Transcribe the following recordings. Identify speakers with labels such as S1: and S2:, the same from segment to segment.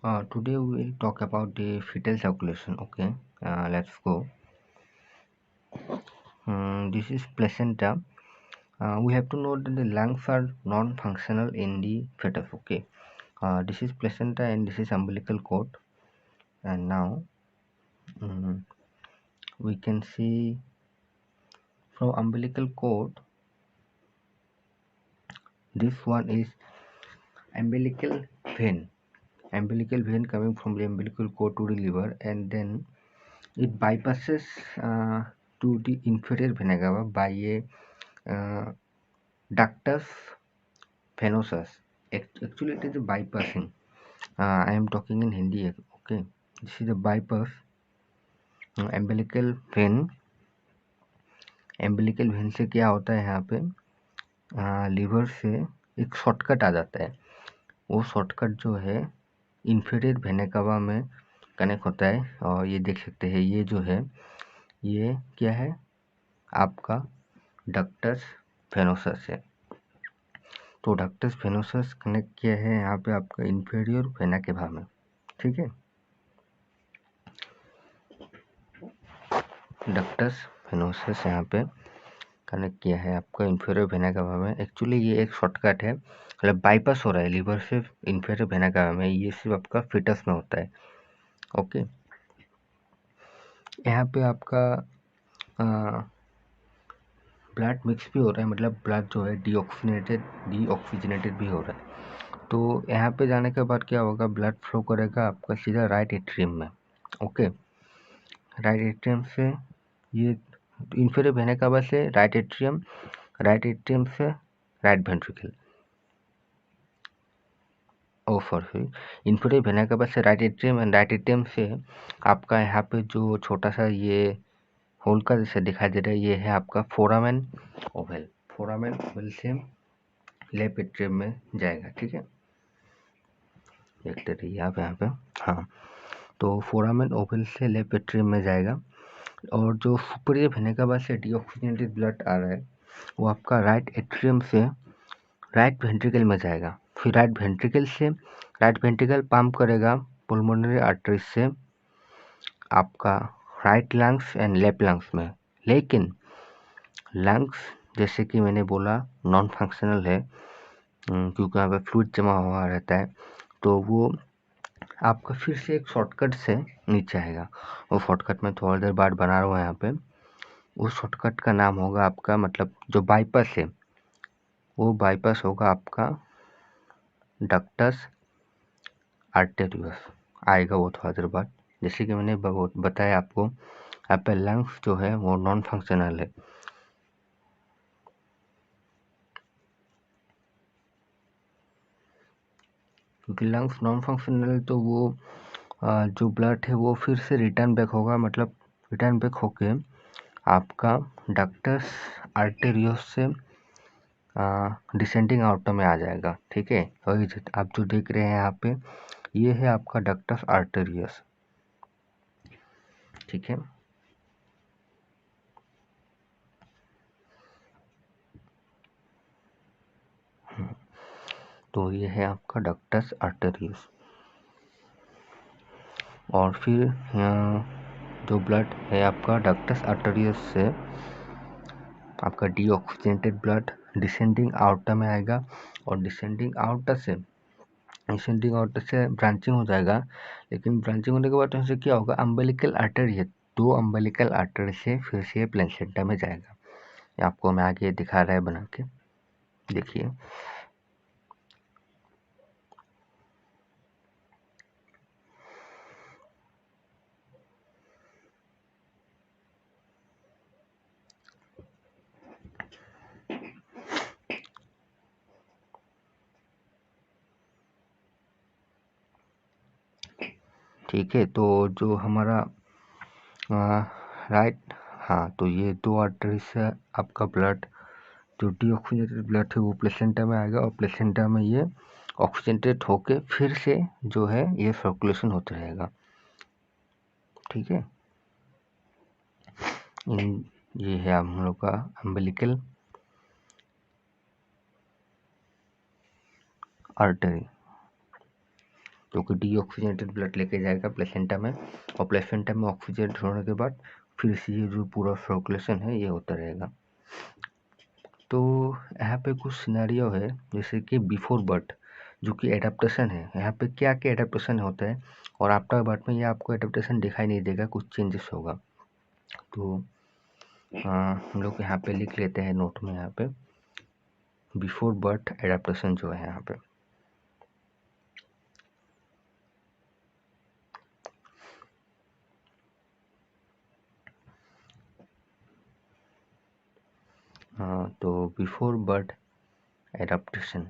S1: Today we will talk about the fetal circulation. Okay, let's go. This is placenta. We have to note that the lungs are non-functional in the fetus. Okay, this is placenta and this is umbilical cord. And now um, we can see from umbilical cord. This one is umbilical vein. Umbilical vein coming from the umbilical cord to the liver, and then it bypasses to the inferior vena cava by a ductus venosus. Actually, it is a bypassing. I am talking in Hindi. Okay, this is a bypass. Umbilical when से क्या होता है यहाँ पे liver से एक shortcut आ जाता है. वो शॉर्टकट जो है इंफीरियर वेना कावा में कनेक्ट होता है और ये देख सकते हैं ये जो है ये क्या है आपका डक्टस वेनोसस है. तो डक्टस वेनोसस कनेक्ट किया है यहाँ पे आपका इंफीरियर वेना केवा में. ठीक है, डक्टस वेनोसस यहाँ पे कनेक्ट किया है आपका इंफीरियर वेना केवा में. एक्चुअली ये एक शॉर्टकट है, मतलब बाईपास हो रहा है लीवर से इंफीरियर वेना केवा में. ये सिर्फ आपका फिटस में होता है. ओके, यहाँ पे आपका ब्लड मिक्स भी हो रहा है, मतलब ब्लड जो है डीऑक्सीजनेटेड भी हो रहा है. तो यहाँ पे जाने के बाद क्या होगा, ब्लड फ्लो करेगा आपका सीधा राइट एट्रियम में. ओके, राइट एट्रियम से ये इंफीरियर वेना कावा से राइट एट्रियम से right ventricle. Sorry, inferior vena cava से right atrium and right atrium से आपका यहाँ पे जो छोटा सा ये होल का जैसे दिखाई दे रहा है ये है आपका फोरामेन ओवल. फोरामेन ओवल से लेफ्ट एट्रियम में जाएगा. ठीक है, देखते रहिए आप यहाँ पे. हाँ, तो फोरामेन ओवल से लेफ्ट एट्रियम में जाएगा और जो सुपीरियर वेना कावा से डीऑक्सीजनेटेड ब्लड आ रहा है वो आपका राइट एट्रियम से राइट वेंट्रिकल में जाएगा. फिर राइट वेंट्रिकल पंप करेगा पुल्मोनरी आर्टरीज से आपका right lungs and left lungs में. लेकिन लंग्स जैसे कि मैंने बोला नॉन फंक्शनल है क्योंकि यहाँ पे फ्लूइड जमा हुआ रहता है, तो वो आपका फिर से एक शॉर्टकट से नीचे आएगा. वो शॉर्टकट में थोड़ा देर बाद बना रहा हूँ यहाँ पे. उस शॉर्टकट का नाम होगा आपका, मतलब जो बाईपास है वो बाईपास होगा आपका डक्टस आर्टेरियस. आएगा वो थोड़ा देर बाद. जैसे कि मैंने बताया आपको यहाँ पे लंग्स जो है वो नॉन फंक्शनल है. क्योंकि लंग्स नॉन फंक्शनल तो वो जो ब्लड है वो फिर से रिटर्न बैक होगा, मतलब रिटर्न बैक होके आपका डक्टस आर्टेरियस से डिसेंडिंग आउटर में आ जाएगा. ठीक है, वही आप जो देख रहे हैं यहाँ पे ये है आपका डक्टस आर्टेरियस. ठीक है, तो ये है आपका डक्टस आर्टेरियस. और फिर जो ब्लड है आपका डक्टस आर्टेरियस से आपका डीऑक्सीजनेटेड ब्लड डिसेंडिंग आउटर में आएगा और डिसेंडिंग आउटर से ब्रांचिंग हो जाएगा. लेकिन ब्रांचिंग होने के बाद उनसे क्या होगा, अम्बिलिकल आर्टरी है, 2 अम्बिलिकल आर्टरी से फिर से प्लेसेंटा में जाएगा. ये आपको मैं आगे दिखा रहा है बना के, देखिए. ठीक है, तो जो हमारा राइट, हाँ, तो ये 2 आर्टरी से आपका ब्लड जो डीऑक्सीजनेटेड ब्लड है वो प्लेसेंटा में आएगा और प्लेसेंटा में ये ऑक्सीजनेटेड होके फिर से जो है ये सर्कुलेशन होता रहेगा. ठीक है, ये है हम लोग का अम्बिलिकल आर्टरी. जो कि डीऑक्सीजनेटेड ब्लड लेके जाएगा प्लेसेंटा में, और प्लेसेंटा में ऑक्सीजनेट होने के बाद फिर से ये जो पूरा सर्कुलेशन है ये होता रहेगा। तो यहाँ पे कुछ सिनेरियो है, जैसे कि बिफोर बर्थ जो कि एडाप्टेशन है, यहाँ पे क्या क्या एडाप्टेशन होता है, और आफ्टर बर्थ में ये आपको एडाप्टेशन दिखाई नहीं देगा, कुछ चेंजेस होगा। तो हम लोग यहाँ पे लिख लेते हैं नोट में, यहाँ पे बिफोर बर्थ एडाप्टेशन जो है यहाँ पे। तो बिफोर बर्थ एडाप्टेशन,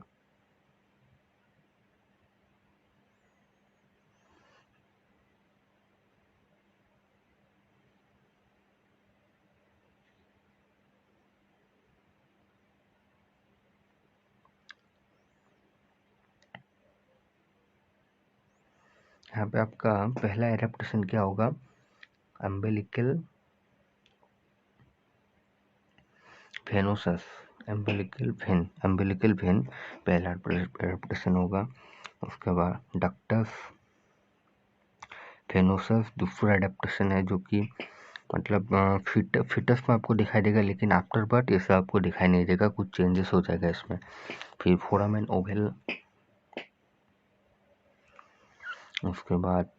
S1: यहाँ पे आपका पहला एडाप्टेशन क्या होगा, अम्बिलिकल वेनोसस, अम्बिलिकल वेन पहला एडाप्टेशन होगा। उसके बाद डक्टस वेनोसस दूसरा एडाप्टेशन है, जो कि मतलब फिटस में आपको दिखाई देगा, लेकिन आफ्टर बर्थ ये सब आपको दिखाई नहीं देगा, कुछ चेंजेस हो जाएगा इसमें। फिर फोरामेन ओवल, उसके बाद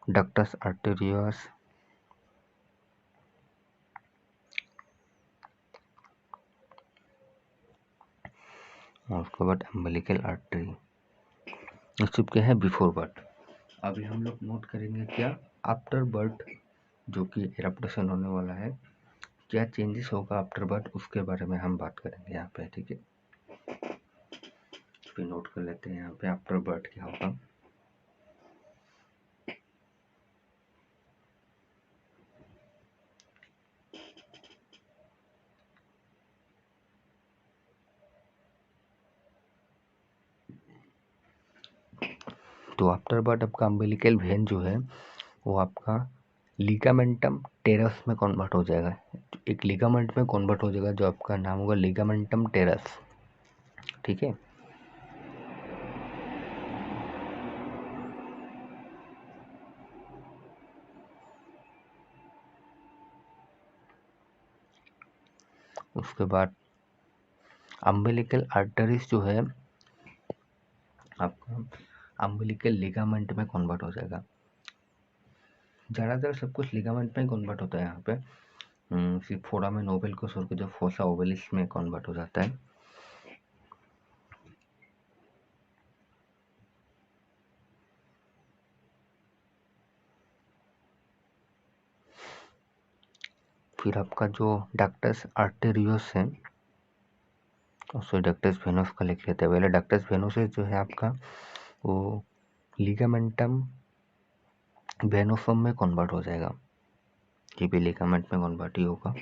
S1: डक्टस आर्टेरियस, और उसके बाद अम्बिलिकल आर्टरी। ये सब क्या है, बिफोर बर्थ। अभी हम लोग नोट करेंगे क्या, आफ्टर बर्थ जो कि एडाप्टेशन होने वाला है, क्या चेंजेस होगा आफ्टर बर्थ, उसके बारे में हम बात करेंगे यहाँ पे, ठीक है। फिर नोट कर लेते हैं यहाँ पे आफ्टर बर्थ क्या होगा। तो आफ्टर बर्थ आपका अम्बिलिकल वेन जो है वो आपका लिगामेंटम टेरस में कन्वर्ट हो जाएगा, एक लिगामेंट में कन्वर्ट हो जाएगा, जो आपका नाम होगा लिगामेंटम टेरस, ठीक है। उसके बाद अम्बिलिकल आर्टरीज जो है आपका अम्बिलिकल लिगामेंट में कन्वर्ट हो जाएगा। ज़्यादातर सब कुछ लिगामेंट में कन्वर्ट होता है यहाँ पे, सिर्फ फोरामेन ओवल को छोड़ के जो फोसा ओवलिस में कन्वर्ट हो जाता है। फिर आपका जो डक्टस आर्टेरियोस है, उससे डक्टस वेनोस का लिख लेते हैं पहले। डक्टस वेनोस जो है आपका वो लिगामेंटम वेनोसम में कन्वर्ट हो जाएगा, ये भी लिगामेंट में कन्वर्ट ही होगा।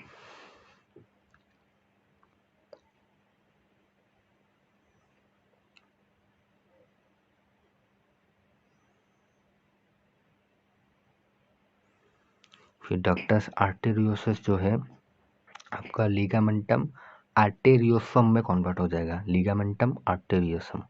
S1: फिर डक्टस आर्टेरियोसस जो है आपका लिगामेंटम आर्टेरियोसम में कन्वर्ट हो जाएगा, लिगामेंटम आर्टेरियोसम।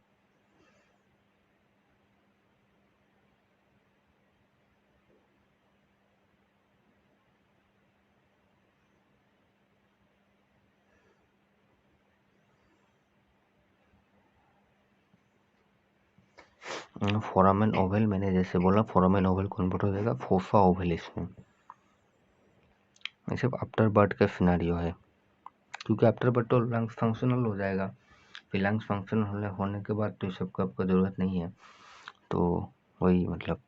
S1: फोरामेन ओवल मैंने जैसे बोला, फोरामेन ओवल कन्वर्ट हो जाएगा फोसा ओवलिस में। ये सब आफ्टर बर्थ का सिनेरियो है, क्योंकि आफ्टर बर्थ तो लंग्स फंक्शनल हो जाएगा, फिर लंग्स फंक्शनल होने के बाद तो ये सब का आपको ज़रूरत नहीं है, तो वही मतलब।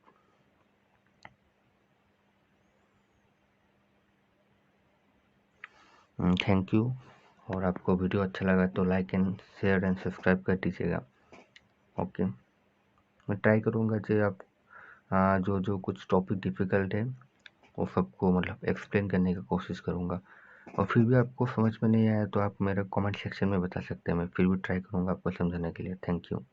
S1: थैंक यू, और आपको वीडियो अच्छा लगा तो like and share and subscribe कर दीजिएगा। ओके, मैं ट्राई करूँगा कि आप जो जो कुछ टॉपिक डिफ़िकल्ट है वो सबको मतलब एक्सप्लेन करने की कोशिश करूँगा, और फिर भी आपको समझ में नहीं आया तो आप मेरे कमेंट सेक्शन में बता सकते हैं, मैं फिर भी ट्राई करूँगा आपको समझाने के लिए। Thank you.